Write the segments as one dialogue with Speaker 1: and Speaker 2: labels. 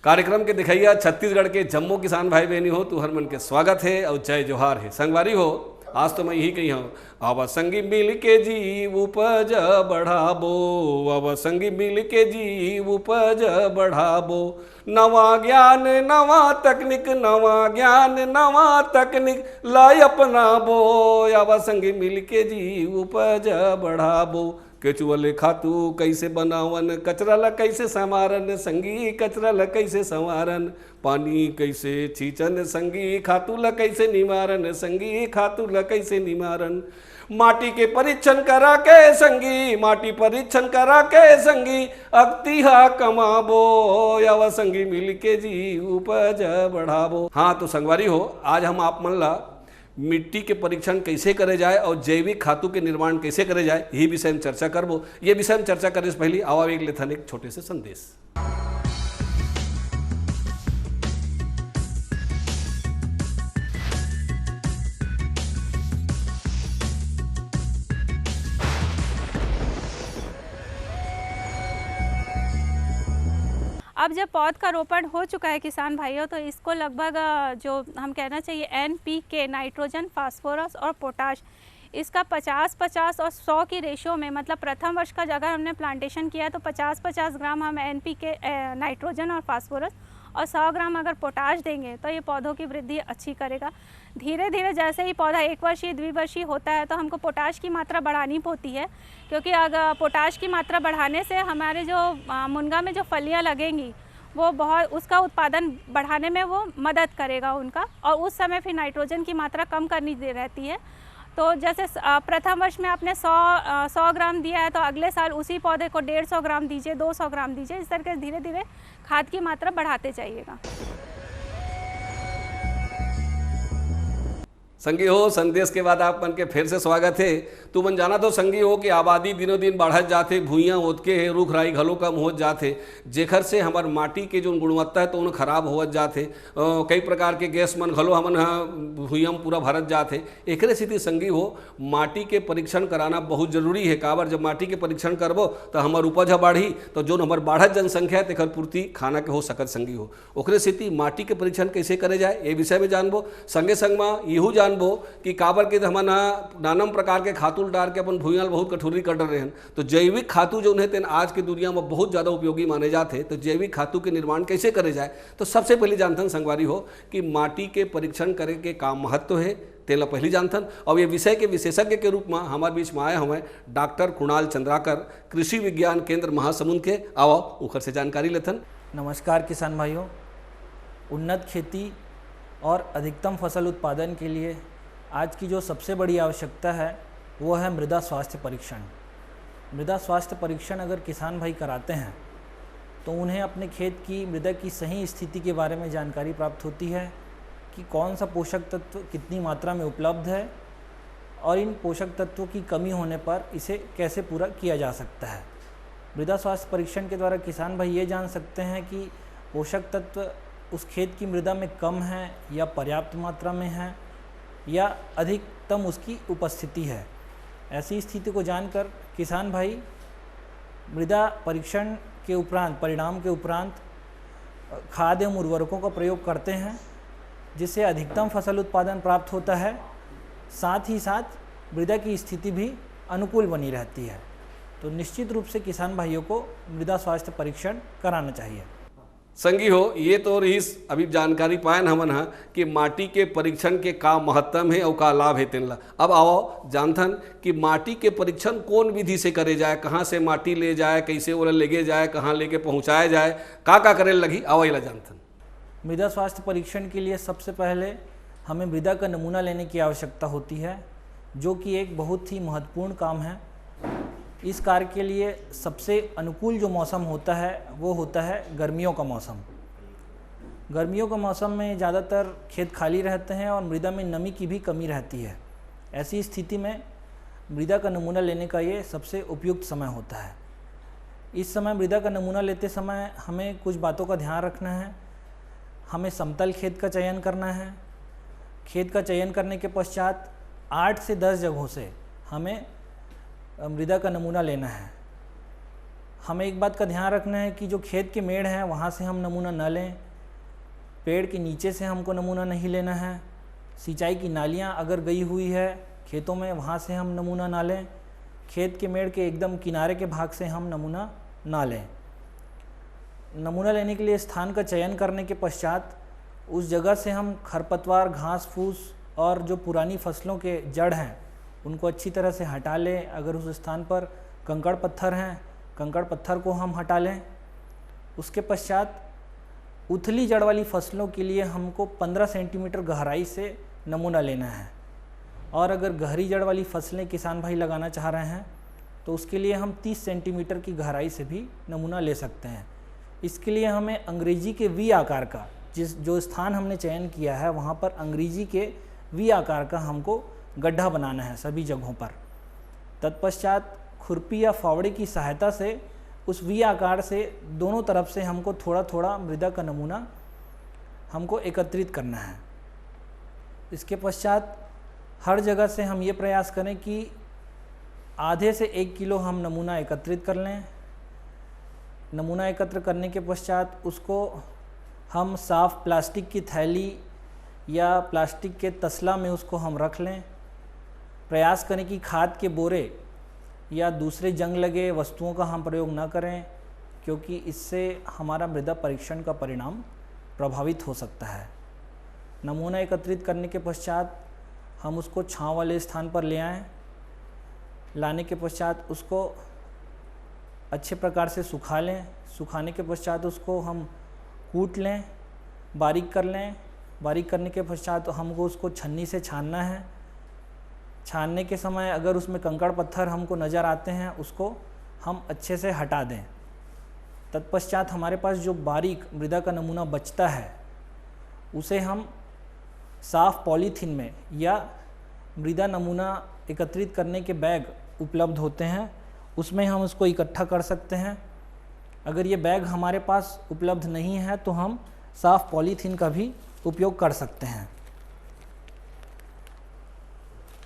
Speaker 1: कार्यक्रम के दिखैया छत्तीसगढ़ के जम्मू किसान भाई बहनी हो तू हर मन के स्वागत है और जय जोहार है। संगवारी हो आज तो मैं यही कही हूँ, अब संगी मिल के जीव उपज बढ़ाबो, अब संगी मिल के जीव उपज बढ़ाबो, नवा ज्ञान नवा तकनीक, नवा ज्ञान नवा तकनीक लाई अपनाबो, अब संगी मिल के जीव उपज बढ़ाबो। केचुअल खातू कैसे बनावन, कचरा ला कैसे संवारन, संगी कचरा ला कैसे संवारन, पानी कैसे छींचन, संगी खातू ला कैसे निवारन, संगी खातू ला कैसे निवारन, माटी के परीक्षण करा के संगी, माटी परीक्षण करा के संगी अक्तिहा कमाबो, या संगी मिल के जी उपज बढ़ाबो। हाँ तो संगवारी हो, आज हम आप मन ला मिट्टी के परीक्षण कैसे करे जाए और जैविक खातू के निर्माण कैसे करे जाए यही विषय में चर्चा करबो। ये विषय में चर्चा करने से पहले आवा एक लेथन एक छोटे से संदेश।
Speaker 2: अब जब पौध का रोपण हो चुका है किसान भाइयों, तो इसको लगभग जो हम कहना चाहिए NPK नाइट्रोजन, फास्फोरस और पोटाश, इसका 50-50 और 100 की रेशियो में, मतलब प्रथम वर्ष का अगर हमने प्लांटेशन किया तो 50-50 ग्राम हम NPK नाइट्रोजन और फास्फोरस और 100 ग्राम अगर पोटाश देंगे तो ये पौधों की वृद्धि अच्छी करेगा। धीरे धीरे जैसे ही पौधा 1 वर्षीय द्विवर्षीय होता है तो हमको पोटाश की मात्रा बढ़ानी होती है, क्योंकि अगर पोटाश की मात्रा बढ़ाने से हमारे जो मुनगा में जो फलियाँ लगेंगी वो बहुत, उसका उत्पादन बढ़ाने में वो मदद करेगा उनका, और उस समय फिर नाइट्रोजन की मात्रा कम करनी रहती है। तो जैसे प्रथम वर्ष में आपने 100 ग्राम दिया है तो अगले साल उसी पौधे को 150 ग्राम दीजिए, 200 ग्राम दीजिए, इस तरह धीरे धीरे खाद की मात्रा बढ़ाते जाइएगा।
Speaker 1: संगी हो, संदेश के बाद आप मन के फिर से स्वागत है। तू मन जाना तो संगी हो कि आबादी दिनों दिन बढ़त जाते, भूइयाँ ओतके है, रुख राई घलो कम होत जाते, जेखर से हमार माटी के जो गुणवत्ता है तो उन खराब होत जाते, कई प्रकार के गैस मन घलो हमन भूइयाँ में पूरा भरत जाते। एकरे स्थिति संगी हो माटी के परीक्षण कराना बहुत जरूरी है। काबर जब माटी के परीक्षण करबो तो हमार उपज बढ़ी, तो जो हमार बढ़त जनसंख्या है तेखर पूर्ति खाना के हो सकत संगी हो। ओकरे स्थिति माटी के परीक्षण कैसे करे जाए ये विषय में जानबो। संगे संग में यहू जानबो कि काबर के हमन नानम प्रकार के खातू डाल के अपन भूइयाँ बहुत कठोरी कर रहे हैं, तो जैविक खातू जो है तेन आज की दुनिया में बहुत ज़्यादा उपयोगी माने जाते। तो जैविक खातू के निर्माण कैसे करे जाए, तो सबसे पहले जानथन संगवारी हो कि माटी के परीक्षण करे के का महत्व है तेला पहली जानथन। और ये विषय के विशेषज्ञ के रूप में हमारे बीच में आए हमें डॉक्टर कुणाल चंद्राकर, कृषि विज्ञान केंद्र महासमुंद के। आओ उखर से जानकारी लेथन।
Speaker 3: नमस्कार किसान भाइयों, उन्नत खेती और अधिकतम फसल उत्पादन के लिए आज की जो सबसे बड़ी आवश्यकता है वो है मृदा स्वास्थ्य परीक्षण। मृदा स्वास्थ्य परीक्षण अगर किसान भाई कराते हैं तो उन्हें अपने खेत की मृदा की सही स्थिति के बारे में जानकारी प्राप्त होती है कि कौन सा पोषक तत्व कितनी मात्रा में उपलब्ध है और इन पोषक तत्वों की कमी होने पर इसे कैसे पूरा किया जा सकता है। मृदा स्वास्थ्य परीक्षण के द्वारा किसान भाई ये जान सकते हैं कि पोषक तत्व उस खेत की मृदा में कम है या पर्याप्त मात्रा में है या अधिकतम उसकी उपस्थिति है। ऐसी स्थिति को जानकर किसान भाई मृदा परीक्षण के उपरांत, परिणाम के उपरांत खाद एवं उर्वरकों का प्रयोग करते हैं, जिससे अधिकतम फसल उत्पादन प्राप्त होता है, साथ ही साथ मृदा की स्थिति भी अनुकूल बनी रहती है। तो निश्चित रूप से किसान भाइयों को मृदा स्वास्थ्य परीक्षण कराना चाहिए।
Speaker 1: संगी हो, ये तो इस अभी जानकारी पायन हमन हा कि माटी के परीक्षण के का महत्व है और का लाभ है तेनला। अब आओ जानथन कि माटी के परीक्षण कौन विधि से करे जाए, कहाँ से माटी ले जाए, कैसे ओला लेके जाए, कहाँ लेके पहुँचाया जाए, का करे लगी, आओ ये जानथन।
Speaker 3: मृदा स्वास्थ्य परीक्षण के लिए सबसे पहले हमें मृदा का नमूना लेने की आवश्यकता होती है, जो कि एक बहुत ही महत्वपूर्ण काम है। इस कार्य के लिए सबसे अनुकूल जो मौसम होता है वो होता है गर्मियों का मौसम। गर्मियों का मौसम में ज़्यादातर खेत खाली रहते हैं और मृदा में नमी की भी कमी रहती है। ऐसी स्थिति में मृदा का नमूना लेने का ये सबसे उपयुक्त समय होता है। इस समय मृदा का नमूना लेते समय हमें कुछ बातों का ध्यान रखना है। हमें समतल खेत का चयन करना है। खेत का चयन करने के पश्चात 8 से 10 जगहों से हमें मृदा का नमूना लेना है। हमें एक बात का ध्यान रखना है कि जो खेत के मेड़ हैं वहाँ से हम नमूना न लें, पेड़ के नीचे से हमको नमूना नहीं लेना है, सिंचाई की नालियाँ अगर गई हुई है खेतों में वहाँ से हम नमूना ना लें, खेत के मेड़ के एकदम किनारे के भाग से हम नमूना ना लें। नमूना लेने के लिए स्थान का चयन करने के पश्चात उस जगह से हम खरपतवार, घास फूस और जो पुरानी फसलों के जड़ हैं उनको अच्छी तरह से हटा लें। अगर उस स्थान पर कंकड़ पत्थर हैं, कंकड़ पत्थर को हम हटा लें। उसके पश्चात उथली जड़ वाली फसलों के लिए हमको 15 सेंटीमीटर गहराई से नमूना लेना है, और अगर गहरी जड़ वाली फसलें किसान भाई लगाना चाह रहे हैं तो उसके लिए हम 30 सेंटीमीटर की गहराई से भी नमूना ले सकते हैं। इसके लिए हमें अंग्रेजी के वी आकार का, जो स्थान हमने चयन किया है वहाँ पर अंग्रेजी के वी आकार का हमको गड्ढा बनाना है सभी जगहों पर। तत्पश्चात खुरपी या फावड़े की सहायता से उस वी आकार से दोनों तरफ से हमको थोड़ा थोड़ा मृदा का नमूना हमको एकत्रित करना है। इसके पश्चात हर जगह से हम ये प्रयास करें कि आधे से 1 किलो हम नमूना एकत्रित कर लें। नमूना एकत्र करने के पश्चात उसको हम साफ़ प्लास्टिक की थैली या प्लास्टिक के तसला में उसको हम रख लें। प्रयास करें कि खाद के बोरे या दूसरे जंग लगे वस्तुओं का हम प्रयोग ना करें, क्योंकि इससे हमारा मृदा परीक्षण का परिणाम प्रभावित हो सकता है। नमूना एकत्रित करने के पश्चात हम उसको छांव वाले स्थान पर ले आएं। लाने के पश्चात उसको अच्छे प्रकार से सुखा लें। सुखाने के पश्चात उसको हम कूट लें, बारीक कर लें। बारीक करने के पश्चात हमको उसको छन्नी से छानना है। छानने के समय अगर उसमें कंकड़ पत्थर हमको नज़र आते हैं उसको हम अच्छे से हटा दें। तत्पश्चात हमारे पास जो बारीक मृदा का नमूना बचता है उसे हम साफ़ पॉलीथीन में या मृदा नमूना एकत्रित करने के बैग उपलब्ध होते हैं उसमें हम उसको इकट्ठा कर सकते हैं। अगर ये बैग हमारे पास उपलब्ध नहीं है तो हम साफ़ पॉलीथीन का भी उपयोग कर सकते हैं।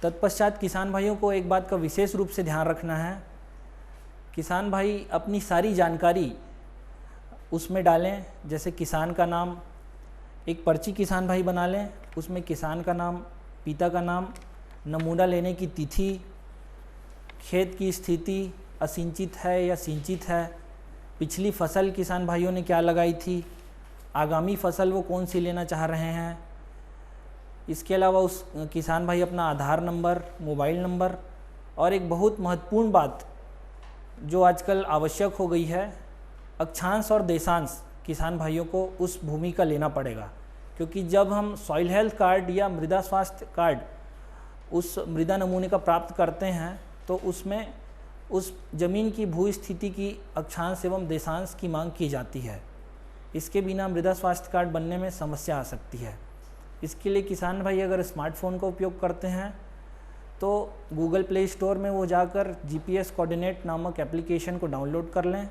Speaker 3: तत्पश्चात किसान भाइयों को एक बात का विशेष रूप से ध्यान रखना है, किसान भाई अपनी सारी जानकारी उसमें डालें। जैसे किसान का नाम, एक पर्ची किसान भाई बना लें, उसमें किसान का नाम, पिता का नाम, नमूना लेने की तिथि, खेत की स्थिति असिंचित है या सिंचित है, पिछली फसल किसान भाइयों ने क्या लगाई थी, आगामी फसल वो कौन सी लेना चाह रहे हैं। इसके अलावा उस किसान भाई अपना आधार नंबर, मोबाइल नंबर, और एक बहुत महत्वपूर्ण बात जो आजकल आवश्यक हो गई है, अक्षांश और देशांश किसान भाइयों को उस भूमि का लेना पड़ेगा। क्योंकि जब हम सॉइल हेल्थ कार्ड या मृदा स्वास्थ्य कार्ड उस मृदा नमूने का प्राप्त करते हैं तो उसमें उस ज़मीन की भू स्थिति की अक्षांश एवं देशांश की मांग की जाती है। इसके बिना मृदा स्वास्थ्य कार्ड बनने में समस्या आ सकती है। इसके लिए किसान भाई अगर स्मार्टफोन का उपयोग करते हैं तो गूगल प्ले स्टोर में वो जाकर GPS कोऑर्डिनेट नामक एप्लीकेशन को डाउनलोड कर लें,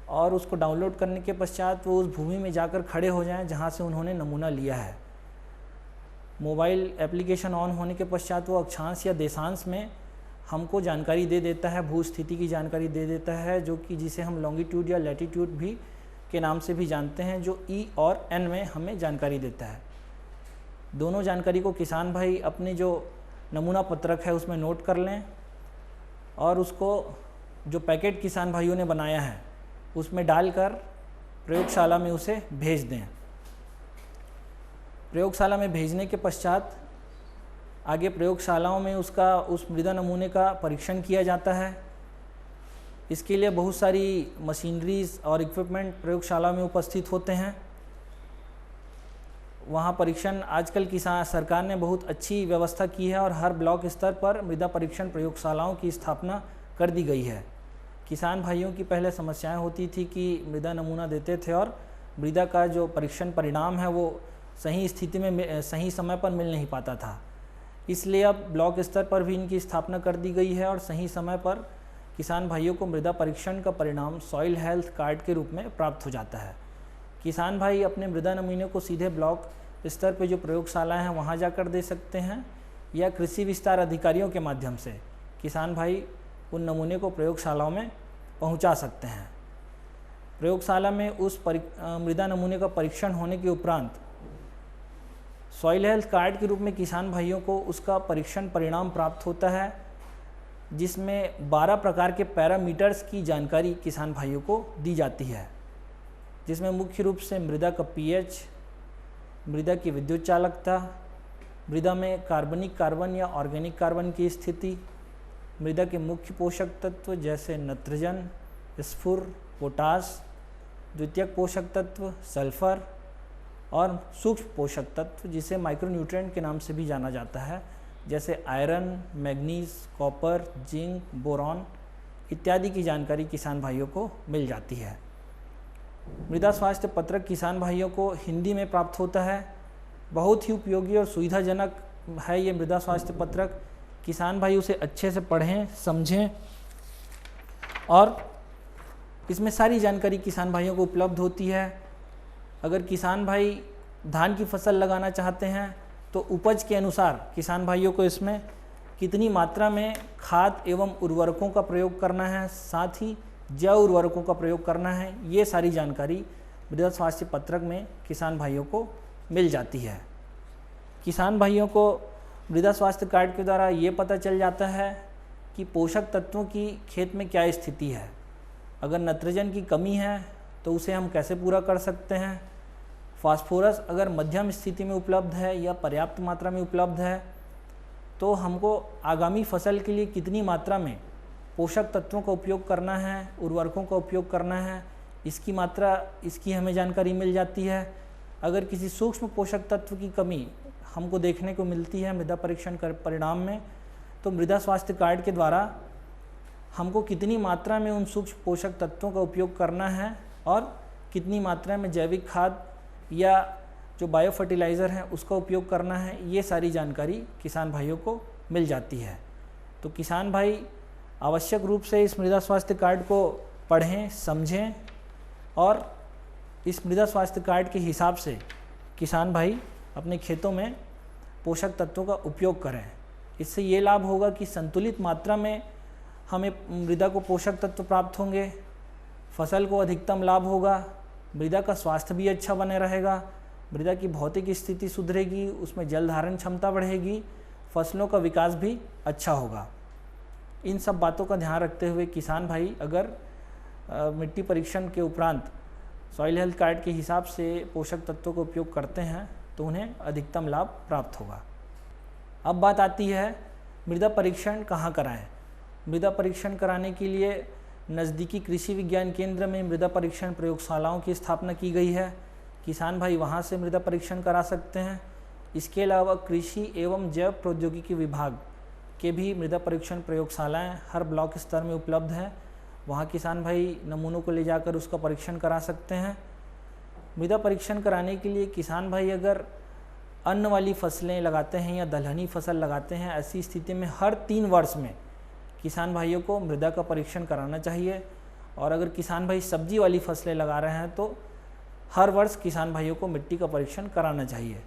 Speaker 3: और उसको डाउनलोड करने के पश्चात वो उस भूमि में जाकर खड़े हो जाएं जहां से उन्होंने नमूना लिया है। मोबाइल एप्लीकेशन ऑन होने के पश्चात वो अक्षांश या देशांश में हमको जानकारी दे देता है, भू स्थिति की जानकारी दे देता है, जो कि जिसे हम लॉन्गिट्यूड या लैटिट्यूड भी के नाम से भी जानते हैं, जो E और N में हमें जानकारी देता है। दोनों जानकारी को किसान भाई अपने जो नमूना पत्रक है उसमें नोट कर लें, और उसको जो पैकेट किसान भाइयों ने बनाया है उसमें डालकर प्रयोगशाला में उसे भेज दें। प्रयोगशाला में भेजने के पश्चात आगे प्रयोगशालाओं में उस मृदा नमूने का परीक्षण किया जाता है। इसके लिए बहुत सारी मशीनरीज और इक्विपमेंट प्रयोगशाला में उपस्थित होते हैं। वहाँ परीक्षण आजकल किसान सरकार ने बहुत अच्छी व्यवस्था की है, और हर ब्लॉक स्तर पर मृदा परीक्षण प्रयोगशालाओं की स्थापना कर दी गई है। किसान भाइयों की पहले समस्याएं होती थी कि मृदा नमूना देते थे और मृदा का जो परीक्षण परिणाम है वो सही स्थिति में सही समय पर मिल नहीं पाता था। इसलिए अब ब्लॉक स्तर पर भी इनकी स्थापना कर दी गई है, और सही समय पर किसान भाइयों को मृदा परीक्षण का परिणाम सॉइल हेल्थ कार्ड के रूप में प्राप्त हो जाता है। किसान भाई अपने मृदा नमूने को सीधे ब्लॉक स्तर पर जो प्रयोगशालाएं हैं वहां जाकर दे सकते हैं, या कृषि विस्तार अधिकारियों के माध्यम से किसान भाई उन नमूने को प्रयोगशालाओं में पहुंचा सकते हैं। प्रयोगशाला में उस मृदा नमूने का परीक्षण होने के उपरांत सॉइल हेल्थ कार्ड के रूप में किसान भाइयों को उसका परीक्षण परिणाम प्राप्त होता है, जिसमें 12 प्रकार के पैरामीटर्स की जानकारी किसान भाइयों को दी जाती है, जिसमें मुख्य रूप से मृदा का पीएच, मृदा की विद्युत चालकता, मृदा में कार्बनिक कार्बन या ऑर्गेनिक कार्बन की स्थिति, मृदा के मुख्य पोषक तत्व जैसे नाइट्रोजन, स्फुर, पोटास, द्वितीयक पोषक तत्व सल्फर और सूक्ष्म पोषक तत्व जिसे माइक्रोन्यूट्रिएंट के नाम से भी जाना जाता है, जैसे iron, manganese, copper, zinc, boron इत्यादि की जानकारी किसान भाइयों को मिल जाती है। मृदा स्वास्थ्य पत्रक किसान भाइयों को हिंदी में प्राप्त होता है। बहुत ही उपयोगी और सुविधाजनक है ये मृदा स्वास्थ्य पत्रक। किसान भाई उसे अच्छे से पढ़ें, समझें और इसमें सारी जानकारी किसान भाइयों को उपलब्ध होती है। अगर किसान भाई धान की फसल लगाना चाहते हैं तो उपज के अनुसार किसान भाइयों को इसमें कितनी मात्रा में खाद एवं उर्वरकों का प्रयोग करना है, साथ ही जैव उर्वरकों का प्रयोग करना है, ये सारी जानकारी मृदा स्वास्थ्य पत्रक में किसान भाइयों को मिल जाती है। किसान भाइयों को मृदा स्वास्थ्य कार्ड के द्वारा ये पता चल जाता है कि पोषक तत्वों की खेत में क्या स्थिति है। अगर नाइट्रोजन की कमी है तो उसे हम कैसे पूरा कर सकते हैं, फास्फोरस अगर मध्यम स्थिति में उपलब्ध है या पर्याप्त मात्रा में उपलब्ध है तो हमको आगामी फसल के लिए कितनी मात्रा में पोषक तत्वों का उपयोग करना है, उर्वरकों का उपयोग करना है, इसकी मात्रा इसकी हमें जानकारी मिल जाती है। अगर किसी सूक्ष्म पोषक तत्व की कमी हमको देखने को मिलती है मृदा परीक्षण कर परिणाम में, तो मृदा स्वास्थ्य कार्ड के द्वारा हमको कितनी मात्रा में उन सूक्ष्म पोषक तत्वों का उपयोग करना है और कितनी मात्रा में जैविक खाद या जो बायो फर्टिलाइज़र है उसका उपयोग करना है, ये सारी जानकारी किसान भाइयों को मिल जाती है। तो किसान भाई आवश्यक रूप से इस मृदा स्वास्थ्य कार्ड को पढ़ें, समझें और इस मृदा स्वास्थ्य कार्ड के हिसाब से किसान भाई अपने खेतों में पोषक तत्वों का उपयोग करें। इससे ये लाभ होगा कि संतुलित मात्रा में हमें मृदा को पोषक तत्व प्राप्त होंगे, फसल को अधिकतम लाभ होगा, मृदा का स्वास्थ्य भी अच्छा बने रहेगा, मृदा की भौतिक स्थिति सुधरेगी, उसमें जल धारण क्षमता बढ़ेगी, फसलों का विकास भी अच्छा होगा। इन सब बातों का ध्यान रखते हुए किसान भाई अगर मिट्टी परीक्षण के उपरांत सॉइल हेल्थ कार्ड के हिसाब से पोषक तत्वों का उपयोग करते हैं तो उन्हें अधिकतम लाभ प्राप्त होगा। अब बात आती है मृदा परीक्षण कहाँ कराएं। मृदा परीक्षण कराने के लिए नज़दीकी कृषि विज्ञान केंद्र में मृदा परीक्षण प्रयोगशालाओं की स्थापना की गई है। किसान भाई वहाँ से मृदा परीक्षण करा सकते हैं। इसके अलावा कृषि एवं जैव प्रौद्योगिकी विभाग के भी मृदा परीक्षण प्रयोगशालाएं हर ब्लॉक स्तर में उपलब्ध हैं। वहाँ किसान भाई नमूनों को ले जाकर उसका परीक्षण करा सकते हैं। मृदा परीक्षण कराने के लिए किसान भाई अगर अन्न वाली फसलें लगाते हैं या दलहनी फसल लगाते हैं, ऐसी स्थिति में हर 3 वर्ष में किसान भाइयों को मृदा का परीक्षण कराना चाहिए। और अगर किसान भाई सब्जी वाली फसलें लगा रहे हैं तो हर वर्ष किसान भाइयों को मिट्टी का परीक्षण कराना चाहिए,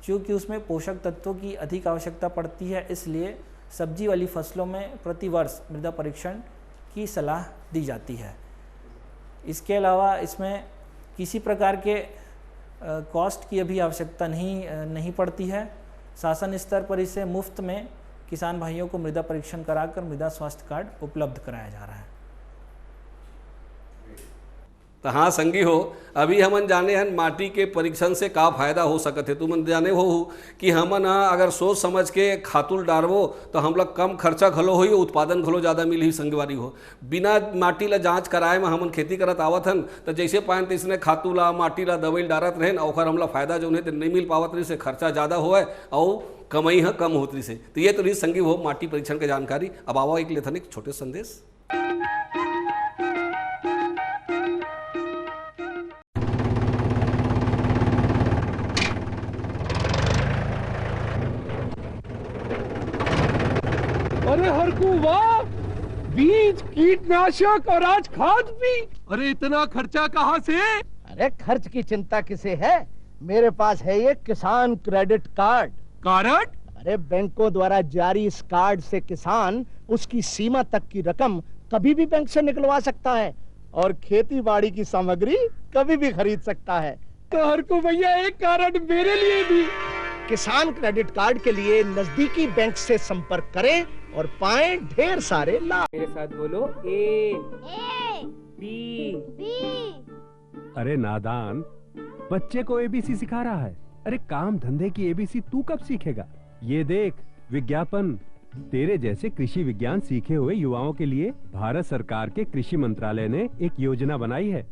Speaker 3: क्योंकि उसमें पोषक तत्वों की अधिक आवश्यकता पड़ती है। इसलिए सब्जी वाली फसलों में प्रति वर्ष मृदा परीक्षण की सलाह दी जाती है। इसके अलावा इसमें किसी प्रकार के कॉस्ट की अभी आवश्यकता नहीं पड़ती है। शासन स्तर पर इसे मुफ्त में किसान भाइयों को मृदा परीक्षण कराकर मृदा स्वास्थ्य कार्ड उपलब्ध कराया जा रहा है।
Speaker 1: तो हाँ संगी हो, अभी हमन जाने हन माटी के परीक्षण से का फायदा हो सकत है। तुमन जाने हो कि हमन अगर सोच समझ के खातुल डारबो तो हम लोग कम खर्चा घलो होई, उत्पादन घलो ज़्यादा मिली। संगवारी हो, बिना माटी ला जांच कराए में हमन खेती करत आवत हन तो जैसे पाएन तैसने खातू ला माटी ला दवई डारत रहें और हमला फायदा जो है नहीं मिल पावत रही से, खर्चा ज़्यादा होए और कमाई है कम होती से। तो ये तो रही संगी हो माटी परीक्षण की जानकारी। अब आओ एक लेथन एक छोटे संदेश।
Speaker 4: अरे हरकू वाह, बीज, कीटनाशक और आज खाद भी। अरे इतना खर्चा कहाँ से?
Speaker 5: अरे खर्च की चिंता किसे है, मेरे पास है ये किसान क्रेडिट कार्ड।
Speaker 4: कार्ड?
Speaker 5: अरे बैंकों द्वारा जारी इस कार्ड से किसान उसकी सीमा तक की रकम कभी भी बैंक से निकलवा सकता है और खेती बाड़ी की सामग्री कभी भी खरीद सकता है।
Speaker 4: तो हरकू भैया एक कारण मेरे लिए भी।
Speaker 5: किसान क्रेडिट कार्ड के लिए नजदीकी बैंक से संपर्क करें और पाएं ढेर सारे लाभ।
Speaker 6: मेरे साथ बोलो ए बी।
Speaker 4: अरे नादान, बच्चे को एबीसी सिखा रहा है। अरे काम धंधे की एबीसी तू कब सीखेगा? ये देख विज्ञापन। तेरे जैसे कृषि विज्ञान सीखे हुए युवाओं के लिए भारत सरकार के कृषि मंत्रालय ने एक योजना बनाई है,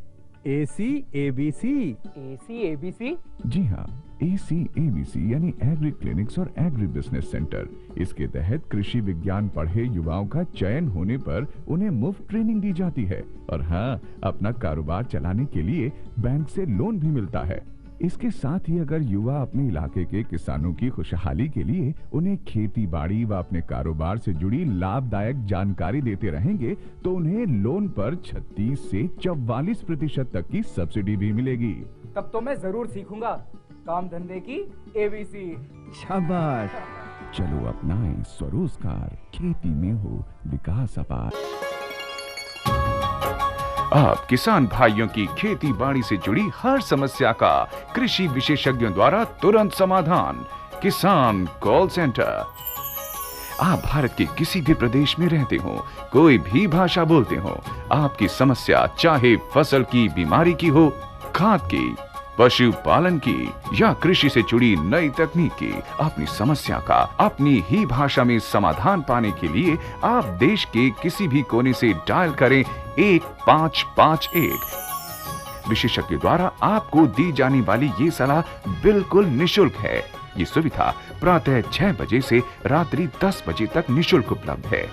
Speaker 4: ACABC।
Speaker 6: ACABC?
Speaker 7: जी हाँ, ACABC यानी एग्री क्लिनिक्स और एग्री बिजनेस सेंटर। इसके तहत कृषि विज्ञान पढ़े युवाओं का चयन होने पर उन्हें मुफ्त ट्रेनिंग दी जाती है और हाँ, अपना कारोबार चलाने के लिए बैंक से लोन भी मिलता है। इसके साथ ही अगर युवा अपने इलाके के किसानों की खुशहाली के लिए उन्हें खेती बाड़ी व अपने कारोबार से जुड़ी लाभदायक जानकारी देते रहेंगे तो उन्हें लोन पर 36 से 44% तक की सब्सिडी भी मिलेगी।
Speaker 6: तब तो मैं जरूर सीखूंगा काम धंधे की ABC।
Speaker 7: शाबाश, चलो अपनाएं स्वरोजगार, खेती में हो विकास अपार। आप किसान भाइयों की खेती बाड़ी से जुड़ी हर समस्या का कृषि विशेषज्ञों द्वारा तुरंत समाधान। किसान कॉल सेंटर। आप भारत के किसी भी प्रदेश में रहते हो, कोई भी भाषा बोलते हो, आपकी समस्या चाहे फसल की बीमारी की हो, खाद की, पशुपालन की या कृषि से जुड़ी नई तकनीक की, अपनी समस्या का अपनी ही भाषा में समाधान पाने के लिए आप देश के किसी भी कोने से डायल करें 1551। विशेषज्ञ द्वारा आपको दी जाने वाली ये सलाह बिल्कुल निशुल्क है। ये सुविधा प्रातः 6 बजे से रात्रि 10 बजे तक निशुल्क उपलब्ध है।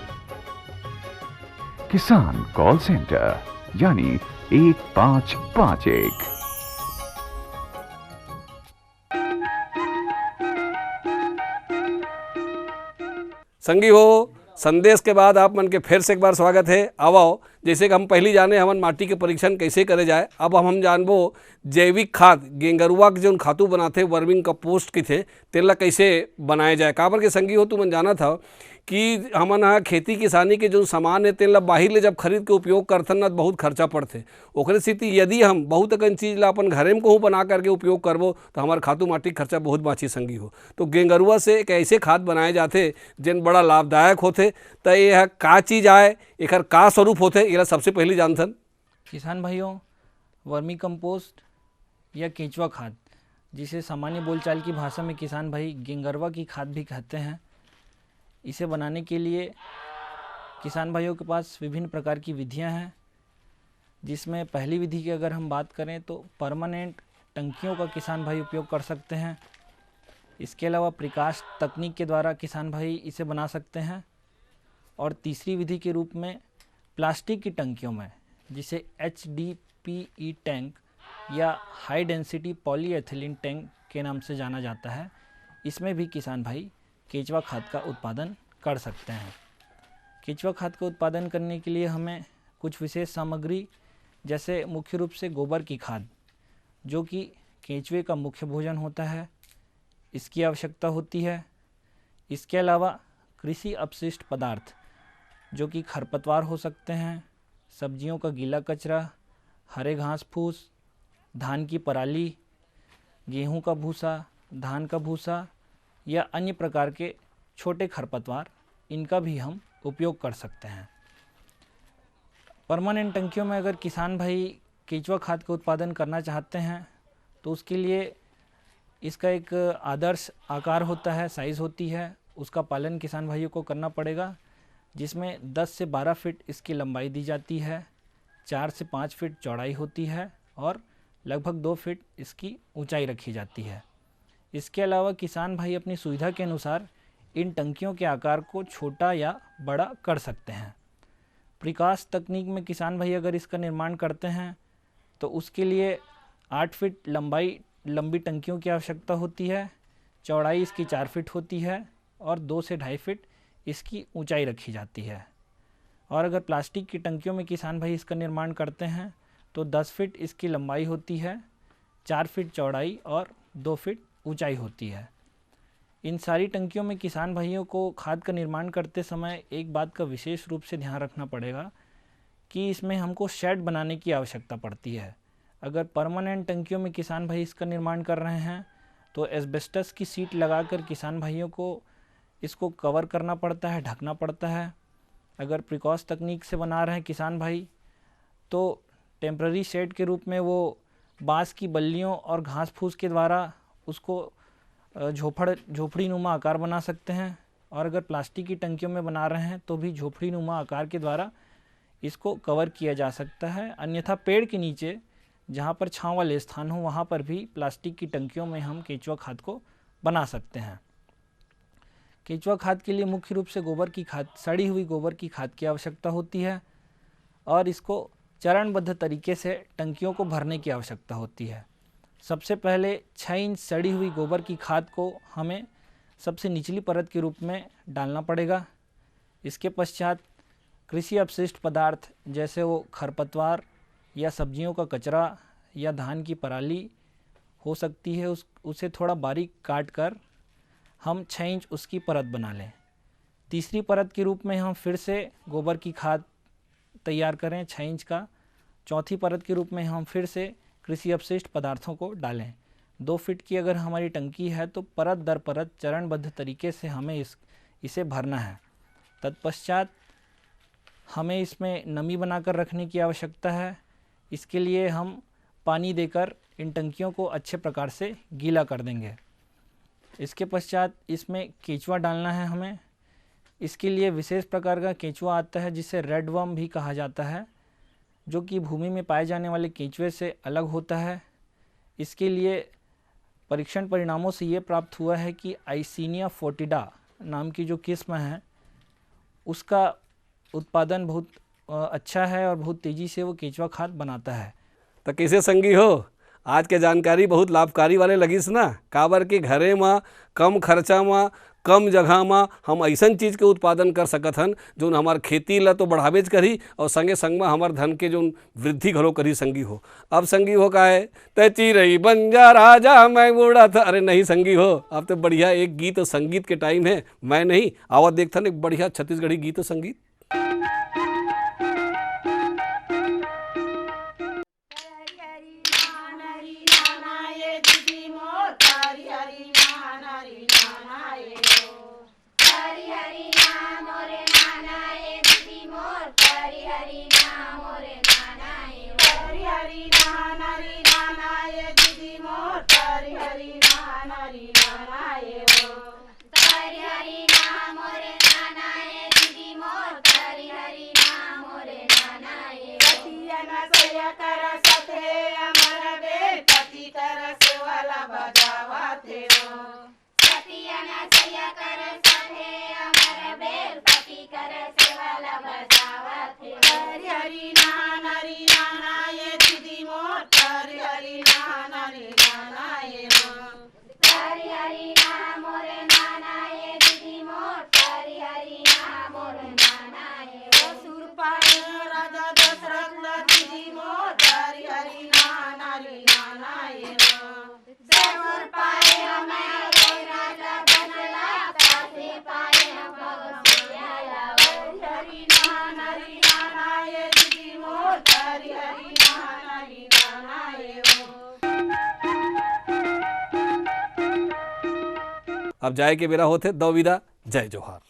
Speaker 7: किसान कॉल सेंटर यानी 1551।
Speaker 1: संगी हो, संदेश के बाद आप मन के फिर से एक बार स्वागत है। आओ, जैसे कि हम पहली जाने हमन माटी के परीक्षण कैसे करे जाए, अब हम जानबो जैविक खाद गेंगरुआ के जो खातू बनाते वर्मिंग कंपोस्ट की थे तेला कैसे बनाए जाए। काबर के संगी हो, तू मन जाना था कि हमन यहाँ खेती किसानी के जो सामान है तेला बाहर ले जब खरीद के उपयोग करथन ना बहुत खर्चा पड़ते। ओकरे स्थिति यदि हम बहुत अकन चीज़ ला अपन घरे में कहूँ बना करके उपयोग करबो तो हमारे खातू माटी खर्चा बहुत बाँची संगी हो। तो गेंगरुआ से एक ऐसे खाद बनाए जाते जिन बड़ा लाभदायक होते। तो यह का चीज़ आए, एक का स्वरूप होते, ये सबसे पहले जानथन।
Speaker 3: किसान भाइयों, वर्मी कंपोस्ट या केंचुआ खाद, जिसे सामान्य बोलचाल की भाषा में किसान भाई गेंगरुआ की खाद भी कहते हैं, इसे बनाने के लिए किसान भाइयों के पास विभिन्न प्रकार की विधियां हैं। जिसमें पहली विधि की अगर हम बात करें तो परमानेंट टंकियों का किसान भाई उपयोग कर सकते हैं। इसके अलावा प्रिकास्ट तकनीक के द्वारा किसान भाई इसे बना सकते हैं। और तीसरी विधि के रूप में प्लास्टिक की टंकियों में, जिसे HDPE टैंक या हाई डेंसिटी पॉलीएथिलीन टैंक के नाम से जाना जाता है, इसमें भी किसान भाई केंचुआ खाद का उत्पादन कर सकते हैं। केंचुआ खाद का उत्पादन करने के लिए हमें कुछ विशेष सामग्री, जैसे मुख्य रूप से गोबर की खाद, जो कि केंचुए का मुख्य भोजन होता है, इसकी आवश्यकता होती है। इसके अलावा कृषि अपशिष्ट पदार्थ, जो कि खरपतवार हो सकते हैं, सब्जियों का गीला कचरा, हरे घास फूस, धान की पराली, गेहूं का भूसा, धान का भूसा या अन्य प्रकार के छोटे खरपतवार, इनका भी हम उपयोग कर सकते हैं। परमानेंट टंकियों में अगर किसान भाई केंचुआ खाद का उत्पादन करना चाहते हैं तो उसके लिए इसका एक आदर्श आकार होता है, साइज़ होती है, उसका पालन किसान भाइयों को करना पड़ेगा, जिसमें 10 से 12 फीट इसकी लंबाई दी जाती है, 4 से 5 फीट चौड़ाई होती है और लगभग 2 फीट इसकी ऊंचाई रखी जाती है। इसके अलावा किसान भाई अपनी सुविधा के अनुसार इन टंकियों के आकार को छोटा या बड़ा कर सकते हैं। प्रिकास्ट तकनीक में किसान भाई अगर इसका निर्माण करते हैं तो उसके लिए 8 फीट लंबी टंकियों की आवश्यकता होती है, चौड़ाई इसकी 4 फीट होती है और 2 से 2.5 फीट इसकी ऊंचाई रखी जाती है। और अगर प्लास्टिक की टंकियों में किसान भाई इसका निर्माण करते हैं तो 10 फीट इसकी लंबाई होती है, 4 फीट चौड़ाई और 2 फीट ऊंचाई होती है। इन सारी टंकियों में किसान भाइयों को खाद का निर्माण करते समय एक बात का विशेष रूप से ध्यान रखना पड़ेगा कि इसमें हमको शेड बनाने की आवश्यकता पड़ती है। अगर परमानेंट टंकियों में किसान भाई इसका निर्माण कर रहे हैं तो एस्बेस्टस की सीट लगाकर किसान भाइयों को इसको कवर करना पड़ता है, ढकना पड़ता है। अगर प्रिकॉस तकनीक से बना रहे हैं किसान भाई तो टेम्प्ररी शेड के रूप में वो बांस की बल्लियों और घास फूस के द्वारा उसको झोपड़ी नुमा आकार बना सकते हैं। और अगर प्लास्टिक की टंकियों में बना रहे हैं तो भी झोपड़ी नुमा आकार के द्वारा इसको कवर किया जा सकता है। अन्यथा पेड़ के नीचे जहाँ पर छांव वाले स्थान हो वहाँ पर भी प्लास्टिक की टंकियों में हम केंचुआ खाद को बना सकते हैं। केंचुआ खाद के लिए मुख्य रूप से गोबर की खाद, सड़ी हुई गोबर की खाद की आवश्यकता होती है और इसको चरणबद्ध तरीके से टंकियों को भरने की आवश्यकता होती है। सबसे पहले 6 इंच सड़ी हुई गोबर की खाद को हमें सबसे निचली परत के रूप में डालना पड़ेगा। इसके पश्चात कृषि अपशिष्ट पदार्थ जैसे वो खरपतवार या सब्जियों का कचरा या धान की पराली हो सकती है, उसे थोड़ा बारीक काट कर हम 6 इंच उसकी परत बना लें। तीसरी परत के रूप में हम फिर से गोबर की खाद तैयार करें 6 इंच का। चौथी परत के रूप में हम फिर से कृषि अपशिष्ट पदार्थों को डालें। 2 फीट की अगर हमारी टंकी है तो परत दर परत चरणबद्ध तरीके से हमें इसे भरना है। तत्पश्चात हमें इसमें नमी बनाकर रखने की आवश्यकता है। इसके लिए हम पानी देकर इन टंकियों को अच्छे प्रकार से गीला कर देंगे। इसके पश्चात इसमें केंचुआ डालना है हमें। इसके लिए विशेष प्रकार का केंचुआ आता है जिसे रेड वर्म भी कहा जाता है, जो कि भूमि में पाए जाने वाले केंचुए से अलग होता है। इसके लिए परीक्षण परिणामों से ये प्राप्त हुआ है कि आइसिनिया फोर्टिडा नाम की जो किस्म है उसका उत्पादन बहुत अच्छा है और बहुत तेज़ी से वो केंचुआ खाद बनाता है।
Speaker 1: तो कैसे संगी हो, आज के जानकारी बहुत लाभकारी वाले लगिस ना। काबर के घरे में कम खर्चा में कम जगह में हम ऐसा चीज़ के उत्पादन कर सकत हन जो हमार खेती ला तो बढ़ावेज करी और संगे संग में हमार धन के जो वृद्धि घलो करी संगी हो। अब संगी हो का है ते चिरई बन जा राजा मैं बूढ़ा था। अरे नहीं संगी हो, अब तो बढ़िया एक गीत और संगीत के टाइम है। मैं नहीं आवाज देखता ना एक बढ़िया छत्तीसगढ़ी गीत और संगीत। अब जाए के बेरा होते दो विदा। जय जोहार।